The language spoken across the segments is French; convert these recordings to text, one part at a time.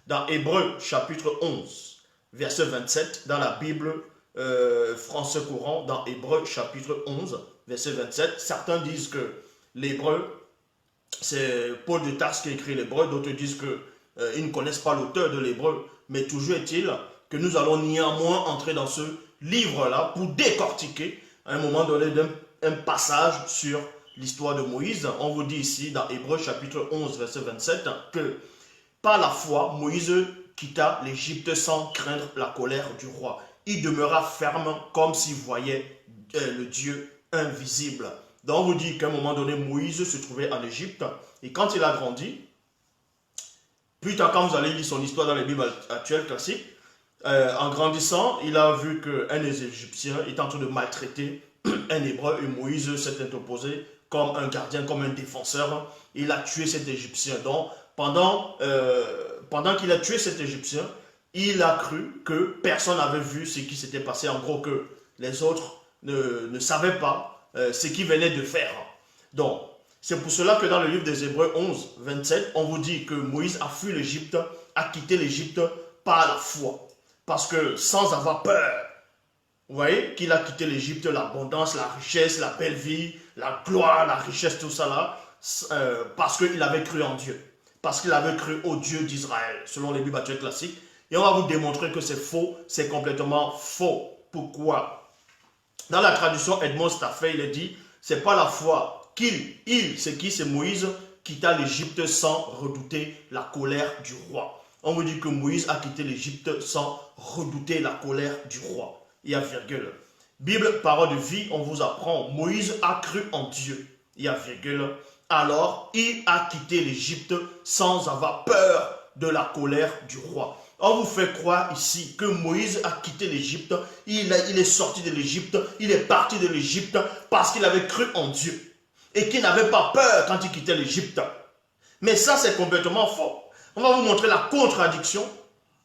Dans Hébreux chapitre 11, verset 27, dans la Bible français courant, dans Hébreux chapitre 11, verset 27, certains disent que l'hébreu, c'est Paul de Tarse qui a écrit l'hébreu, d'autres disent qu'ils ne connaissent pas l'auteur de l'hébreu, mais toujours est-il que nous allons néanmoins entrer dans ce livre-là pour décortiquer à un moment donné un passage sur l'histoire de Moïse. On vous dit ici dans Hébreux chapitre 11 verset 27 que par la foi, Moïse quitta l'Égypte sans craindre la colère du roi. Il demeura ferme comme s'il voyait le Dieu invisible. Donc on vous dit qu'à un moment donné, Moïse se trouvait en Égypte et quand il a grandi, plus tard quand vous allez lire son histoire dans les Bibles actuelles classiques, en grandissant, il a vu qu'un des Égyptiens est en train de maltraiter un Hébreu et Moïse s'est interposé comme un gardien, comme un défenseur. Il a tué cet Égyptien. Donc, pendant qu'il a tué cet Égyptien, il a cru que personne n'avait vu ce qui s'était passé. En gros, que les autres ne savaient pas ce qu'il venait de faire. Donc, c'est pour cela que dans le livre des Hébreux 11, 27, on vous dit que Moïse a fui l'Égypte, a quitté l'Égypte par la foi. Parce que sans avoir peur, vous voyez qu'il a quitté l'Égypte, l'abondance, la richesse, la belle vie, la gloire, la richesse, tout ça là, parce qu'il avait cru en Dieu. Parce qu'il avait cru au Dieu d'Israël, selon les Bibles actuelles classiques. Et on va vous démontrer que c'est faux, c'est complètement faux. Pourquoi? Dans la traduction Edmond Staffet, il est dit, c'est pas la foi c'est Moïse, quitta l'Égypte sans redouter la colère du roi. On vous dit que Moïse a quitté l'Égypte sans redouter la colère du roi. Il y a virgule. Bible, parole de vie, on vous apprend, Moïse a cru en Dieu. Il y a virgule. Alors, il a quitté l'Égypte sans avoir peur de la colère du roi. On vous fait croire ici que Moïse a quitté l'Égypte, il est sorti de l'Égypte, il est parti de l'Égypte parce qu'il avait cru en Dieu et qu'il n'avait pas peur quand il quittait l'Égypte. Mais ça, c'est complètement faux. On va vous montrer la contradiction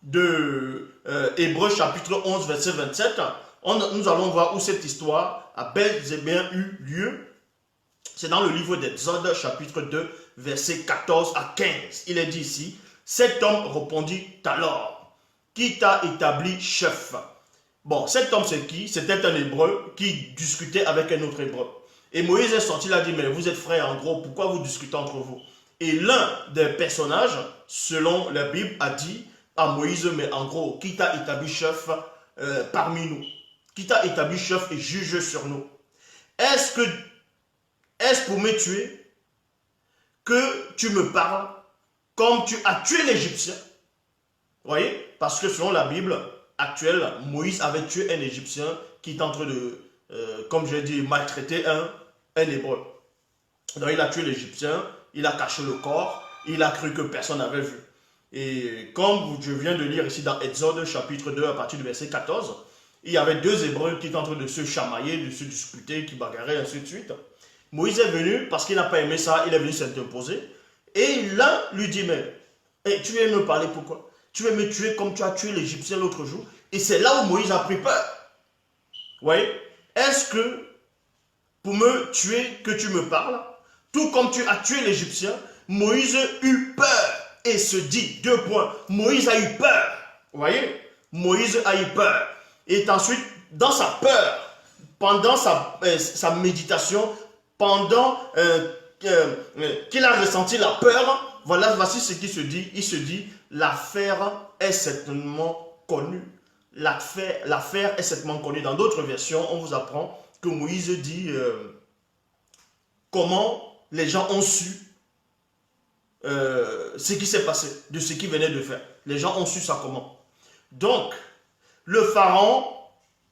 de Hébreux chapitre 11, verset 27. Nous allons voir où cette histoire a bel et bien eu lieu. C'est dans le livre d'Exode, chapitre 2, verset 14 à 15. Il est dit ici, cet homme répondit alors, qui t'a établi chef? Bon, cet homme c'est qui? C'était un hébreu qui discutait avec un autre hébreu. Et Moïse est sorti, il a dit, mais vous êtes frères, en gros, pourquoi vous discutez entre vous? Et l'un des personnages, selon la Bible, a dit à Moïse, mais en gros, qui t'a établi chef parmi nous? Qui t'a établi chef et juge sur nous? Est-ce pour me tuer que tu me parles comme tu as tué l'Égyptien? Vous voyez? Parce que selon la Bible actuelle, Moïse avait tué un Égyptien qui est en train de, comme je l'ai dit, maltraiter un Hébreu. Donc il a tué l'Égyptien, il a caché le corps, il a cru que personne n'avait vu. Et comme je viens de lire ici dans Exode chapitre 2 à partir du verset 14, il y avait deux Hébreux qui étaient en train de se chamailler, de se disputer, qui bagarraient, ainsi de suite. Moïse est venu, parce qu'il n'a pas aimé ça, il est venu s'interposer. Et l'un lui dit, mais tu viens me parler pourquoi? Tu veux me tuer comme tu as tué l'Égyptien l'autre jour? Et c'est là où Moïse a pris peur. Vous voyez? Est-ce que pour me tuer que tu me parles, tout comme tu as tué l'Égyptien, Moïse eut peur et se dit, deux points, Moïse a eu peur. Vous voyez? Moïse a eu peur. Et ensuite, dans sa peur, pendant sa méditation, pendant qu'il a ressenti la peur, voici ce qu'il se dit. Il se dit, l'affaire est certainement connue. L'affaire est certainement connue. Dans d'autres versions, on vous apprend que Moïse dit comment les gens ont su ce qui s'est passé, de ce qu'il venait de faire. Les gens ont su ça comment? Donc, le pharaon,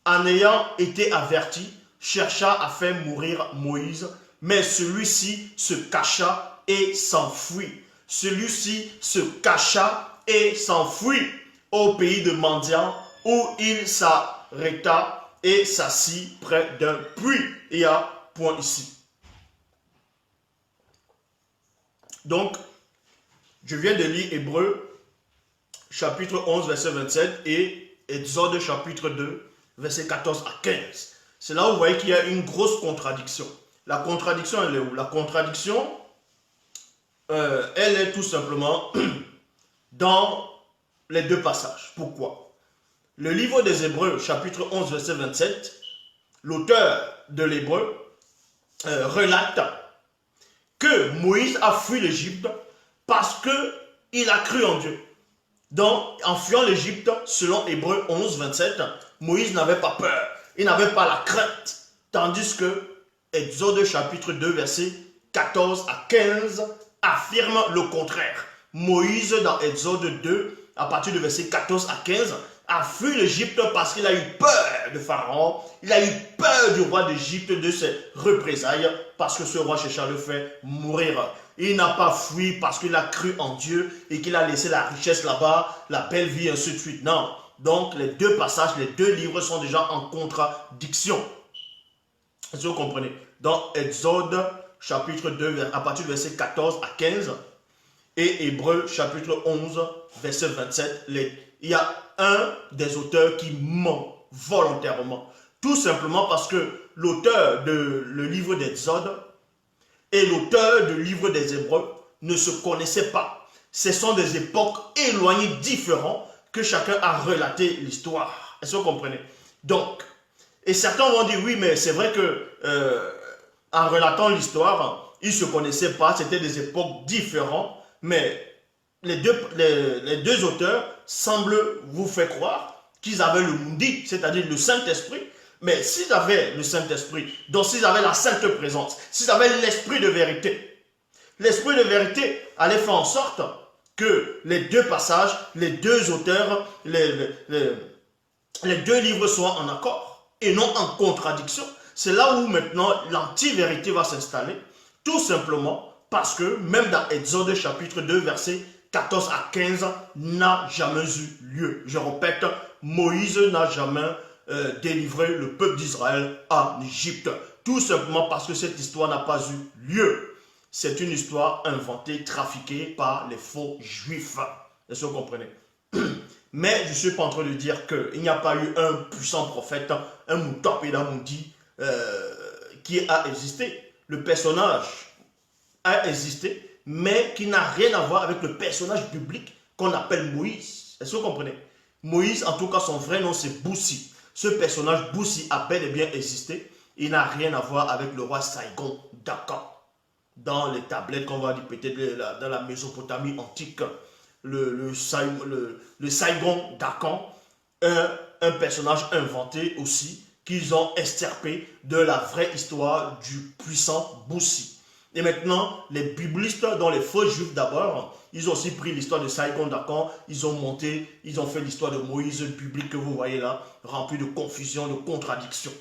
en ayant été averti, chercha à faire mourir Moïse, mais celui-ci se cacha et s'enfuit. Celui-ci se cacha et s'enfuit au pays de Madian, où il s'arrêta et s'assit près d'un puits. Il y a point ici. Donc, je viens de lire Hébreux, chapitre 11, verset 27 et Exode, chapitre 2, verset 14 à 15. C'est là où vous voyez qu'il y a une grosse contradiction. La contradiction, elle est où? La contradiction, elle est tout simplement dans les deux passages. Pourquoi? Le livre des Hébreux, chapitre 11, verset 27, l'auteur de l'Hébreu relate que Moïse a fui l'Égypte parce qu'il a cru en Dieu. Donc, en fuyant l'Égypte, selon Hébreux 11, 27, Moïse n'avait pas peur, il n'avait pas la crainte. Tandis que Exode chapitre 2, verset 14 à 15 affirme le contraire. Moïse, dans Exode 2, à partir du verset 14 à 15, a fui l'Égypte parce qu'il a eu peur de Pharaon, il a eu peur du roi d'Égypte, de ses représailles, parce que ce roi cherchait à le faire mourir. Il n'a pas fui parce qu'il a cru en Dieu et qu'il a laissé la richesse là-bas, la belle vie, ainsi de suite. Non. Donc, les deux passages, les deux livres sont déjà en contradiction. Est-ce que vous comprenez? Dans Exode, chapitre 2, à partir du verset 14 à 15, et Hébreux, chapitre 11, verset 27, il y a un des auteurs qui ment volontairement. Tout simplement parce que l'auteur du livre d'Exode et l'auteur du livre des Hébreux ne se connaissaient pas. Ce sont des époques éloignées, différentes, que chacun a relaté l'histoire. Est-ce que vous comprenez? Donc, et certains vont dire, oui, mais c'est vrai que en relatant l'histoire, ils ne se connaissaient pas, c'était des époques différentes, mais les deux auteurs semblent vous faire croire qu'ils avaient le Mundi, c'est-à-dire le Saint-Esprit. Mais s'ils avaient le Saint-Esprit, donc s'ils avaient la sainte présence, s'ils avaient l'esprit de vérité allait faire en sorte que les deux passages, les deux auteurs, les deux livres soient en accord et non en contradiction. C'est là où maintenant l'anti-vérité va s'installer, tout simplement parce que même dans Exode chapitre 2, verset 14 à 15, n'a jamais eu lieu. Je répète, Moïse n'a jamais délivré le peuple d'Israël en Égypte. Tout simplement parce que cette histoire n'a pas eu lieu. C'est une histoire inventée, trafiquée par les faux juifs. Est-ce que vous comprenez? Mais je ne suis pas en train de dire qu'il n'y a pas eu un puissant prophète, un Moutapeda Moudi, qui a existé. Le personnage a existé, mais qui n'a rien à voir avec le personnage biblique qu'on appelle Moïse. Est-ce que vous comprenez? Moïse, en tout cas, son vrai nom, c'est Boussi. Ce personnage Boussi a bel et bien existé. Il n'a rien à voir avec le roi Saigon d'Akan. Dans les tablettes qu'on va dire peut-être dans la Mésopotamie antique, le Saigon d'Akan, un personnage inventé aussi, qu'ils ont extirpé de la vraie histoire du puissant Boussi. Et maintenant, les biblistes, dont les faux juifs d'abord, ils ont aussi pris l'histoire de Saigon d'Akan, ils ont monté, ils ont fait l'histoire de Moïse biblique que vous voyez là, remplie de confusion, de contradictions.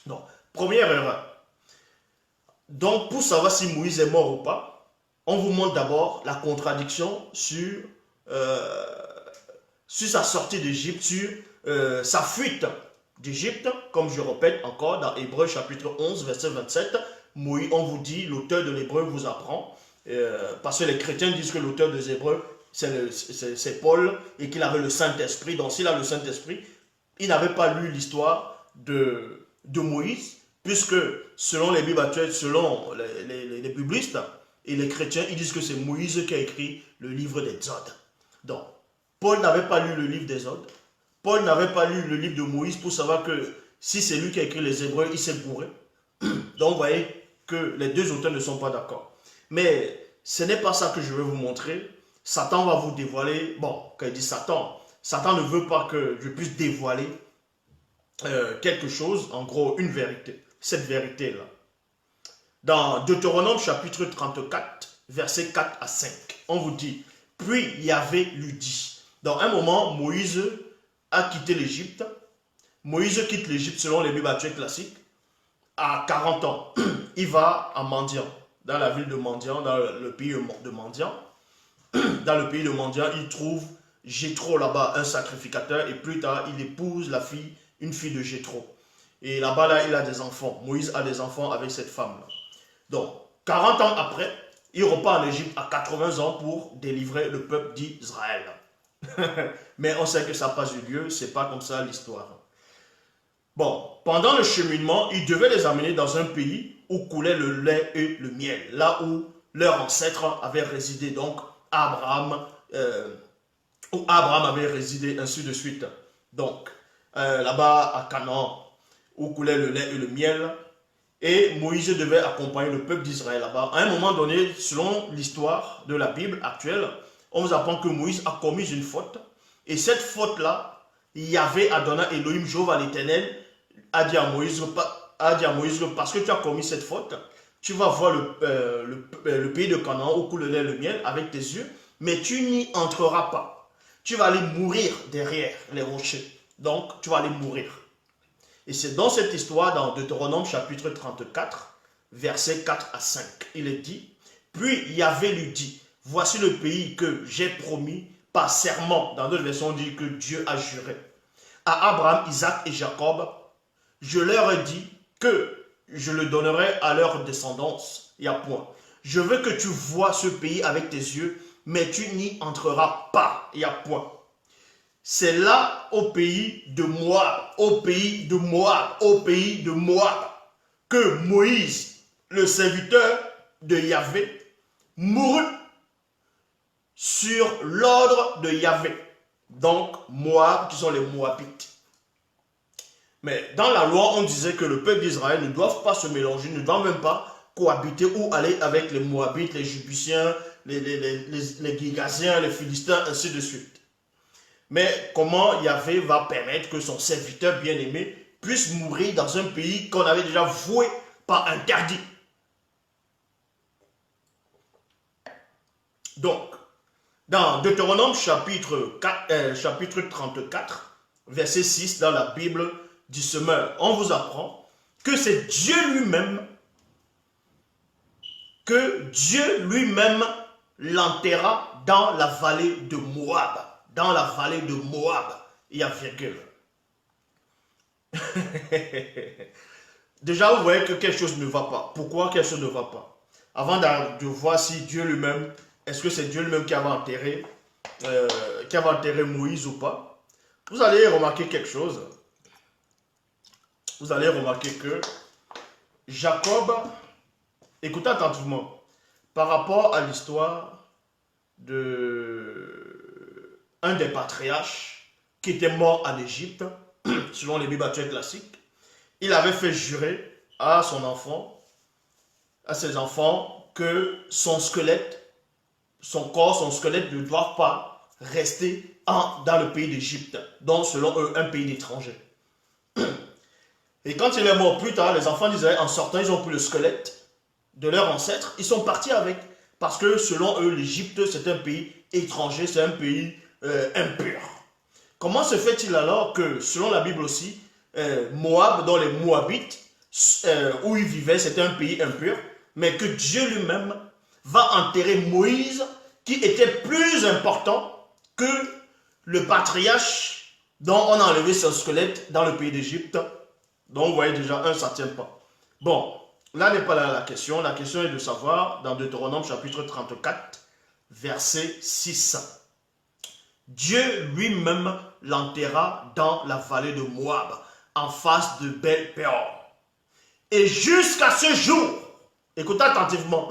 Donc, première erreur. Donc, pour savoir si Moïse est mort ou pas, on vous montre d'abord la contradiction sur sa sortie d'Égypte, sur sa fuite d'Égypte, comme je répète encore dans Hébreux chapitre 11, verset 27, Moïse, on vous dit, l'auteur de l'Hébreu vous apprend, parce que les chrétiens disent que l'auteur des Hébreux, c'est Paul, et qu'il avait le Saint-Esprit. Donc s'il a le Saint-Esprit, il n'avait pas lu l'histoire de Moïse, puisque selon les Bibles actuelles, selon les biblistes et les chrétiens, ils disent que c'est Moïse qui a écrit le livre d'Exode. Donc, Paul n'avait pas lu le livre d'Exode, Paul n'avait pas lu le livre de Moïse pour savoir que si c'est lui qui a écrit les Hébreux, il s'est bourré. Donc vous voyez que les deux auteurs ne sont pas d'accord. Mais ce n'est pas ça que je vais vous montrer. Satan va vous dévoiler, bon, quand il dit Satan ne veut pas que je puisse dévoiler quelque chose, en gros une vérité, cette vérité-là. Dans Deutéronome chapitre 34, versets 4 à 5, on vous dit, puis Yahvé lui dit, dans un moment, Moïse a quitté l'Égypte. Moïse quitte l'Égypte selon les Bibles actuelles classiques. À 40 ans, il va à Mandian, dans la ville de Mandian, dans le pays de Mandian. Dans le pays de Mandian, il trouve Jéthro là-bas, un sacrificateur, et plus tard, il épouse une fille de Jéthro. Et là-bas, là, il a des enfants. Moïse a des enfants avec cette femme-là. Donc, 40 ans après, il repart en Égypte à 80 ans pour délivrer le peuple d'Israël. Mais on sait que ça n'a pas eu lieu, c'est pas comme ça l'histoire. Bon, pendant le cheminement, il devait les amener dans un pays où coulait le lait et le miel, là où leurs ancêtres avaient résidé, donc Abraham, où Abraham avait résidé, ainsi de suite. Donc, là-bas à Canaan, où coulait le lait et le miel, et Moïse devait accompagner le peuple d'Israël là-bas. À un moment donné, selon l'histoire de la Bible actuelle, on vous apprend que Moïse a commis une faute, et cette faute-là, Yahvé Adonai Elohim, Jéhovah l'Éternel, a dit à Moïse, parce que tu as commis cette faute, tu vas voir le pays de Canaan où coule le lait et le miel avec tes yeux, mais tu n'y entreras pas. Tu vas aller mourir derrière les rochers. Donc, tu vas aller mourir. Et c'est dans cette histoire, dans Deutéronome chapitre 34, versets 4 à 5. Il est dit, puis Yahvé lui dit, voici le pays que j'ai promis par serment. Dans d'autres versions, on dit que Dieu a juré. À Abraham, Isaac et Jacob, je leur ai dit que je le donnerai à leur descendance. Il y a point. Je veux que tu vois ce pays avec tes yeux, mais tu n'y entreras pas. Il y a point. C'est là, au pays de Moab, au pays de Moab, au pays de Moab, que Moïse, le serviteur de Yahvé, mourut sur l'ordre de Yahvé. Donc, Moab, qui sont les Moabites. Mais dans la loi, on disait que le peuple d'Israël ne doit pas se mélanger, ne doit même pas cohabiter ou aller avec les Moabites, les Jubusiens, les Girgasiens, les Philistins, ainsi de suite. Mais comment Yahvé va permettre que son serviteur bien-aimé puisse mourir dans un pays qu'on avait déjà voué par interdit? Donc, dans Deutéronome chapitre 34, verset 6, dans la Bible du semeur, on vous apprend que c'est Dieu lui-même, l'enterra dans la vallée de Moab. Dans la vallée de Moab, il y a virgule. Déjà, vous voyez que quelque chose ne va pas. Pourquoi quelque chose ne va pas? Avant de voir si Dieu lui-même, est-ce que c'est Dieu lui-même qui avait enterré Moïse ou pas, vous allez remarquer quelque chose. Vous allez remarquer que Jacob, écoutez attentivement, par rapport à l'histoire de un des patriarches qui était mort en Égypte, selon les Bibles actuelles classiques, il avait fait jurer à ses enfants, que son squelette ne doit pas rester dans le pays d'Égypte, donc selon eux, un pays d'étrangers. Et quand il est mort plus tard, les enfants d'Israël, en sortant, ils ont pris le squelette de leur ancêtre, ils sont partis avec, parce que selon eux, l'Égypte, c'est un pays étranger, c'est un pays impur. Comment se fait-il alors que, selon la Bible aussi, Moab, dans les Moabites, où ils vivaient, c'était un pays impur, mais que Dieu lui-même va enterrer Moïse, qui était plus important que le patriarche dont on a enlevé son squelette dans le pays d'Égypte. Donc, vous voyez déjà, ça ne tient pas. Bon, là n'est pas là la question. La question est de savoir, dans Deutéronome chapitre 34, verset 6. Dieu lui-même l'enterra dans la vallée de Moab, en face de Bel-Péor. Et jusqu'à ce jour, écoutez attentivement,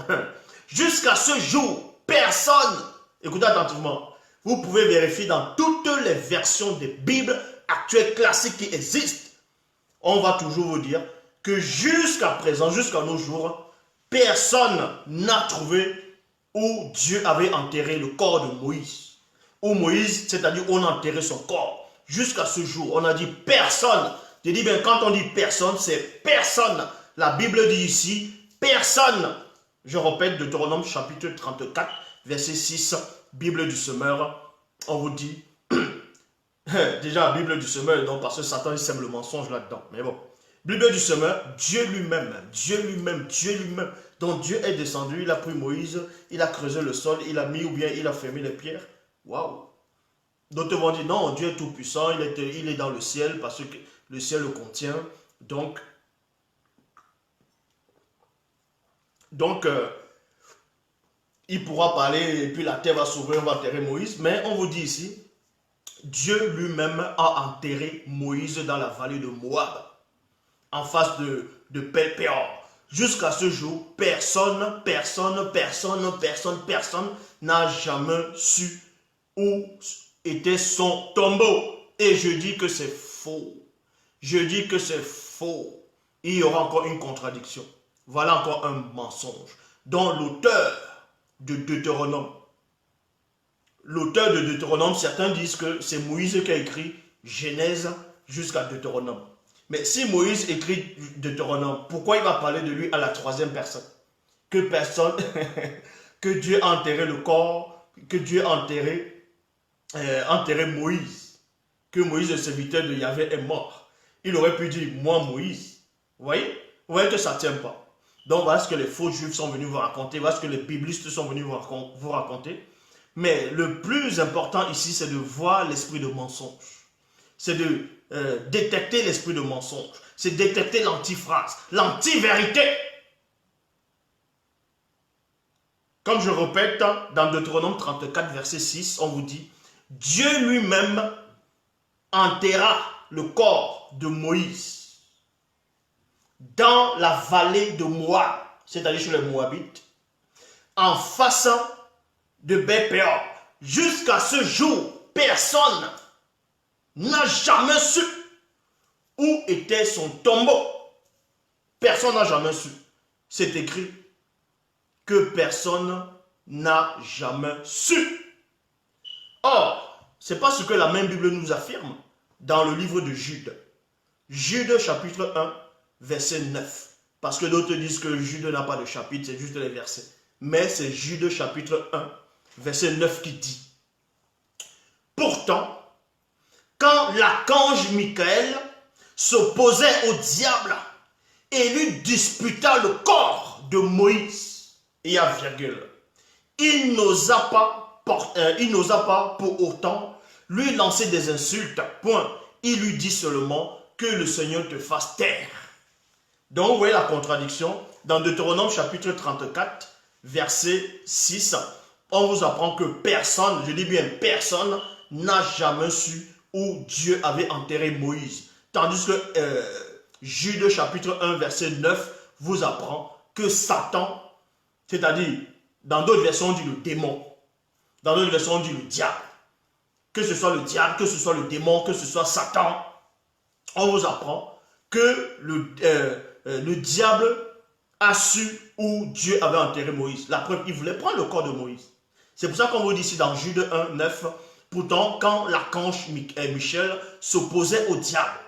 jusqu'à ce jour, personne, écoutez attentivement, vous pouvez vérifier dans toutes les versions des Bibles actuelles classiques qui existent, on va toujours vous dire que jusqu'à présent, jusqu'à nos jours, personne n'a trouvé où Dieu avait enterré le corps de Moïse. Où Moïse, c'est-à-dire on a enterré son corps. Jusqu'à ce jour, on a dit personne. Je dis bien, quand on dit personne, c'est personne. La Bible dit ici, personne. Je répète, Deutéronome chapitre 34, verset 6, Bible du semeur. On vous dit, déjà la Bible du semeur, non, parce que Satan il sème le mensonge là-dedans. Mais bon, Bible du semeur, Dieu lui-même, dont Dieu est descendu, il a pris Moïse, il a creusé le sol, il a mis ou bien il a fermé les pierres. Waouh! D'autres vont dire non, Dieu est tout puissant, il est dans le ciel parce que le ciel le contient. Donc il pourra parler et puis la terre va s'ouvrir, on va enterrer Moïse. Mais on vous dit ici, Dieu lui-même a enterré Moïse dans la vallée de Moab, en face de Bel-Péor. Jusqu'à ce jour, personne n'a jamais su où était son tombeau. Et je dis que c'est faux. Je dis que c'est faux. Il y aura encore une contradiction. Voilà encore un mensonge. Dont l'auteur de Deutéronome, certains disent que c'est Moïse qui a écrit Genèse jusqu'à Deutéronome. Mais si Moïse écrit Deutéronome, pourquoi il va parler de lui à la troisième personne? Que personne, que Dieu a enterré le corps, que Dieu a enterré Moïse, que Moïse, le serviteur de Yahvé, est mort. Il aurait pu dire, moi Moïse. Vous voyez que ça ne tient pas. Donc voilà ce que les faux juifs sont venus vous raconter, voilà ce que les biblistes sont venus vous raconter. Mais le plus important ici, c'est de voir l'esprit de mensonge. C'est de détecter l'esprit de mensonge. C'est détecter l'antiphrase, l'antivérité. Comme je répète, dans Deutéronome 34, verset 6, on vous dit, Dieu lui-même enterra le corps de Moïse dans la vallée de Moab, c'est-à-dire chez les Moabites, en face de Beth-péor. Jusqu'à ce jour, personne n'a jamais su où était son tombeau. Personne n'a jamais su. C'est écrit que personne n'a jamais su. Or, ce n'est pas ce que la même Bible nous affirme dans le livre de Jude. Jude chapitre 1, verset 9. Parce que d'autres disent que Jude n'a pas de chapitre, c'est juste les versets. Mais c'est Jude chapitre 1, verset 9 qui dit: Pourtant, quand l'archange Michael s'opposait au diable et lui disputa le corps de Moïse, il y a virgule, il n'osa pas pour autant lui lancer des insultes, point. Il lui dit seulement que le Seigneur te fasse taire. Donc vous voyez la contradiction. Dans Deutéronome chapitre 34, verset 6, on vous apprend que personne, je dis bien personne, n'a jamais su où Dieu avait enterré Moïse. Tandis que Jude chapitre 1, verset 9, vous apprend que Satan, c'est-à-dire, dans d'autres versions on dit le démon, dans d'autres versions on dit le diable. Que ce soit le diable, que ce soit le démon, que ce soit Satan, on vous apprend que le diable a su où Dieu avait enterré Moïse. La preuve, il voulait prendre le corps de Moïse. C'est pour ça qu'on vous dit ici dans Jude 1, 9, pourtant quand l'archange Michel s'opposait au diable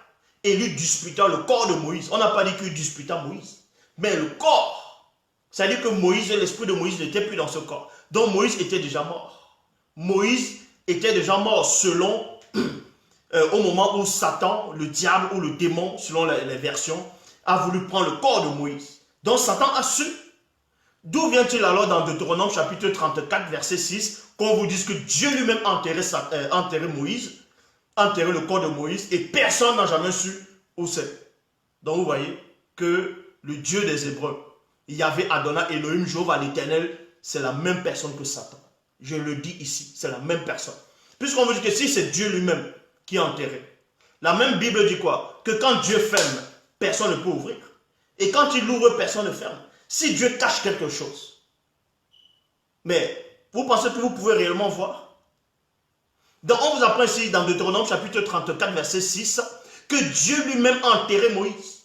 et lui disputa le corps de Moïse, on n'a pas dit qu'il disputa Moïse, mais le corps, c'est-à-dire que Moïse, l'esprit de Moïse n'était plus dans ce corps. Donc Moïse était déjà mort. Moïse était déjà mort selon, au moment où Satan, le diable ou le démon, selon les versions, a voulu prendre le corps de Moïse. Donc Satan a su. D'où vient-il alors dans Deutéronome chapitre 34, verset 6, qu'on vous dise que Dieu lui-même a enterré Moïse, enterré le corps de Moïse, et personne n'a jamais su où c'est. Donc vous voyez que le Dieu des Hébreux, Yahvé Adonai Elohim, Jéhovah l'Éternel, c'est la même personne que Satan. Je le dis ici, c'est la même personne. Puisqu'on vous dit que si c'est Dieu lui-même qui a enterré, la même Bible dit quoi? Que quand Dieu ferme, personne ne peut ouvrir. Et quand il ouvre, personne ne ferme. Si Dieu cache quelque chose, mais vous pensez que vous pouvez réellement voir? Donc on vous apprend ici dans Deutéronome chapitre 34 verset 6 que Dieu lui-même a enterré Moïse.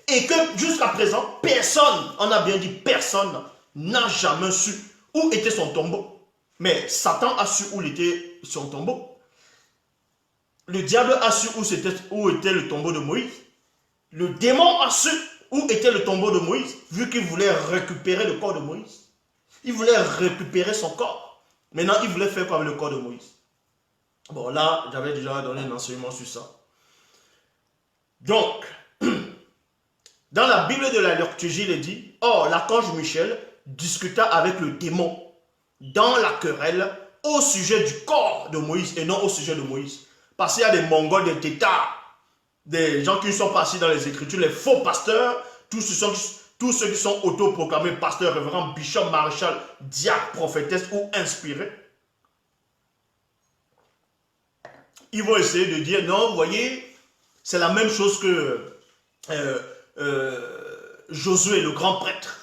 Et que jusqu'à présent, personne, on a bien dit personne, n'a jamais su où était son tombeau. Mais Satan a su où était son tombeau. Le diable a su où était le tombeau de Moïse. Le démon a su où était le tombeau de Moïse, vu qu'il voulait récupérer le corps de Moïse. Il voulait récupérer son corps. Maintenant, il voulait faire quoi avec le corps de Moïse? Bon, là, j'avais déjà donné un enseignement sur ça. Donc, dans la Bible de la liturgie, il est dit, or, l'archange Michel discuta avec le démon dans la querelle au sujet du corps de Moïse et non au sujet de Moïse. Parce qu'il y a des Mongols, des Tétards, des gens qui ne sont pas assis dans les Écritures, les faux pasteurs, tous ceux qui sont autoproclamés pasteurs, révérends, bishop, maréchal, diacre, prophétesse ou inspirés. Ils vont essayer de dire, non, vous voyez, c'est la même chose que Josué, le grand prêtre.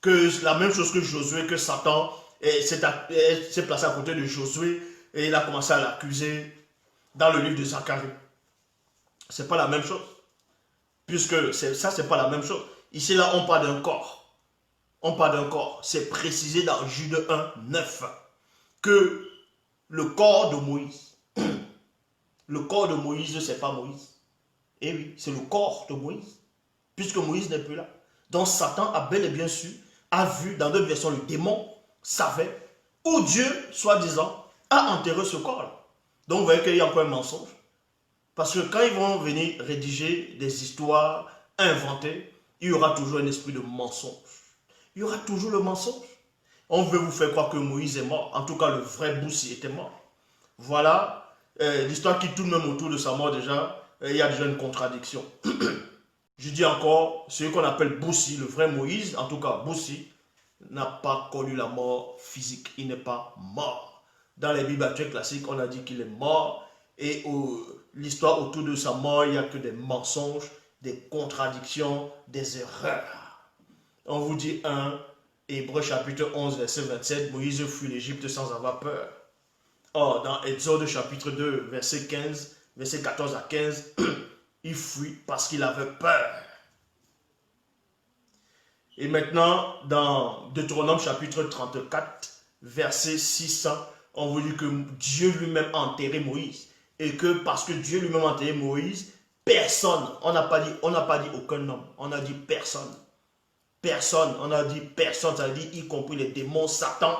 Que la même chose que Josué, que Satan s'est placé à côté de Josué et il a commencé à l'accuser dans le livre de Zacharie. Ce n'est pas la même chose. Puisque ça, ce n'est pas la même chose. Ici, là, on parle d'un corps. On parle d'un corps. C'est précisé dans Jude 1, 9 que le corps de Moïse, le corps de Moïse, ce n'est pas Moïse. Et oui, c'est le corps de Moïse. Puisque Moïse n'est plus là. Donc Satan a bel et bien su, a vu, dans d'autres versions, le démon savait où Dieu, soi-disant, a enterré ce corps-là. Donc vous voyez qu'il y a encore un mensonge. Parce que quand ils vont venir rédiger des histoires inventées, il y aura toujours un esprit de mensonge. Il y aura toujours le mensonge. On veut vous faire croire que Moïse est mort. En tout cas, le vrai Boussi était mort. Voilà l'histoire qui tourne même autour de sa mort déjà. Il y a déjà une contradiction. Je dis encore, celui qu'on appelle Boussi, le vrai Moïse, en tout cas Boussi, n'a pas connu la mort physique. Il n'est pas mort. Dans les Bibles actuelles classiques, on a dit qu'il est mort. Et l'histoire autour de sa mort, il n'y a que des mensonges, des contradictions, des erreurs. On vous dit 1 Hébreux chapitre 11, verset 27, Moïse fuit l'Égypte sans avoir peur. Or, dans Exode chapitre 2, verset 15, verset 14 à 15, il fuit parce qu'il avait peur. Et maintenant, dans Deutéronome chapitre 34, verset 600, on vous dit que Dieu lui-même a enterré Moïse. Et que parce que Dieu lui-même a enterré Moïse, personne, on n'a pas dit aucun homme, on a dit personne. Personne, on a dit personne, ça veut dire y compris les démons, Satan,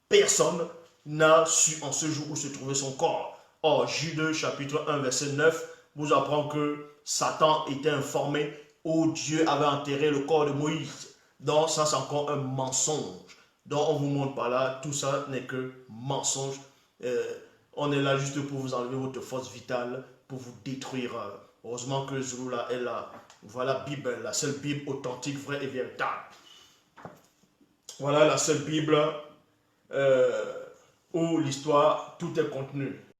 personne n'a su en ce jour où se trouvait son corps. Or, Jude chapitre 1, verset 9, vous apprend que Satan était informé où Dieu avait enterré le corps de Moïse. Donc, ça, c'est encore un mensonge. Donc, on vous montre par là, tout ça n'est que mensonge. On est là juste pour vous enlever votre force vitale, pour vous détruire. Heureusement que Zouloula est là. Voilà la Bible, la seule Bible authentique, vraie et véritable. Voilà la seule Bible où l'histoire, tout est contenu.